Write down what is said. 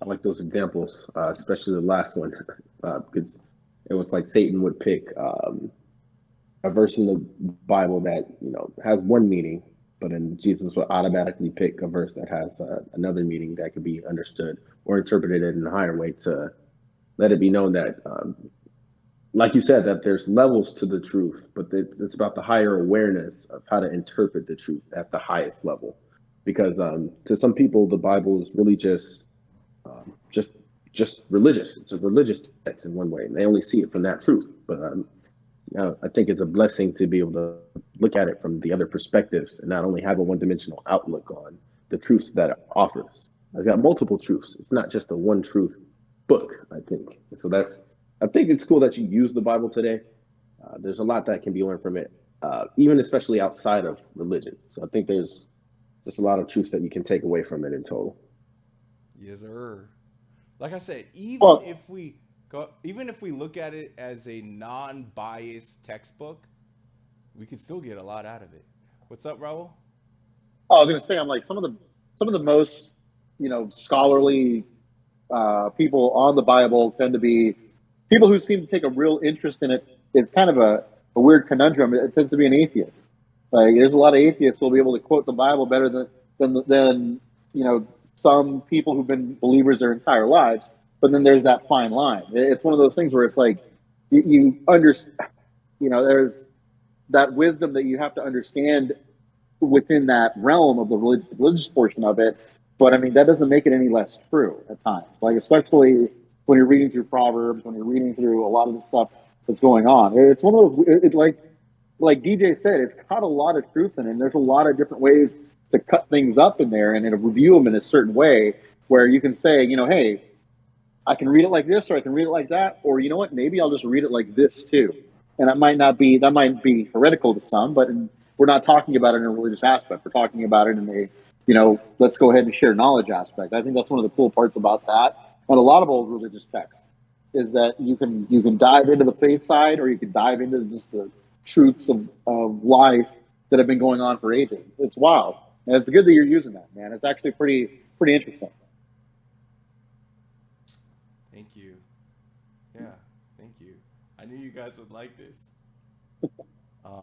I like those examples, especially the last one, because it was like Satan would pick a verse in the Bible that has one meaning, but then Jesus would automatically pick a verse that has another meaning that could be understood or interpreted in a higher way to let it be known that, like you said, that there's levels to the truth, but it's about the higher awareness of how to interpret the truth at the highest level. Because to some people, the Bible is really just religious. It's a religious text in one way, and they only see it from that truth. But I think it's a blessing to be able to look at it from the other perspectives and not only have a one-dimensional outlook on the truths that it offers. It's got multiple truths. It's not just a one truth book, I think. And so I think it's cool that you use the Bible today. There's a lot that can be learned from it, even especially outside of religion. So I think there's just a lot of truths that you can take away from it in total. Yes, sir. Like I said, Well, even if we look at it as a non-biased textbook, we can still get a lot out of it. What's up, Raul? I was going to say, I'm like some of the most scholarly people on the Bible tend to be people who seem to take a real interest in it. It's kind of a weird conundrum. It tends to be an atheist. Like there's a lot of atheists who will be able to quote the Bible better than some people who've been believers their entire lives. But then there's that fine line. It's one of those things where it's like you understand. There's that wisdom that you have to understand within that realm of the religious portion of it. But I mean, that doesn't make it any less true at times. Like, especially when you're reading through Proverbs, when you're reading through a lot of the stuff that's going on. It's one of those, like DJ said, it's got a lot of truth in it. And there's a lot of different ways to cut things up in there and to review them in a certain way where you can say, hey, I can read it like this, or I can read it like that, or you know what? Maybe I'll just read it like this too. And that might be heretical to some, but we're not talking about it in a religious aspect. We're talking about it in a, let's go ahead and share knowledge aspect. I think that's one of the cool parts about that. And a lot of old religious texts is that you can dive into the faith side, or you can dive into just the truths of life that have been going on for ages. It's wild, and it's good that you're using that, man. It's actually pretty interesting. Thank you. Yeah, thank you. I knew you guys would like this.